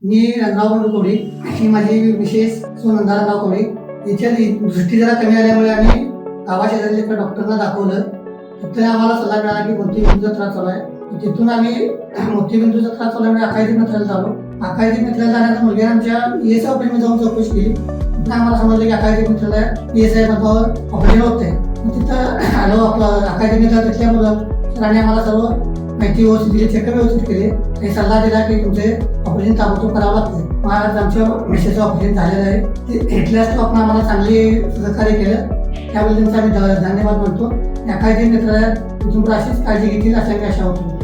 मी रंगराव बंडू ही माझी विशेष सुनंदा रंगराव कोडी. हिच्या दृष्टी जरा कमी आल्यामुळे आम्ही गावाशेजारी एका डॉक्टरना दाखवलं. तिथे आम्हाला सल्ला मिळाला की मोतीबिंदूचा त्रास चालू आहे. तिथून आम्ही मोतीबिंदूचा त्रास चालल्यामुळे अकायदिक मित्राला झालो. अकायदिक मित्राला जाण्याचा मुलगा आमच्या ESI ऑपरेशन जाऊन चौकशी केली. तिथं आम्हाला समजलं की अकायदिक मित्राला ESI मध्ये ऑपरेशन होत आहे. तिथं आलो. आपलं अकायदिक मित्र तिथल्या मुलं सरांनी आम्हाला सर्व माहिती व्यवस्थित दिली, चेकअप व्यवस्थित केले आणि सल्ला दिला की तुमचे ऑपरेशन ताबडतोब करावं लागते. आज आमच्या मिसेसचं ऑपरेशन झालेलं आहे. ते इथल्याच तो आपण आम्हाला चांगले सहकार्य केलं, त्याबद्दल आम्ही धन्यवाद मानतो. अकायदिक मित्राला तिथून अशीच काळजी घेतील अशी आम्ही आशा होतो.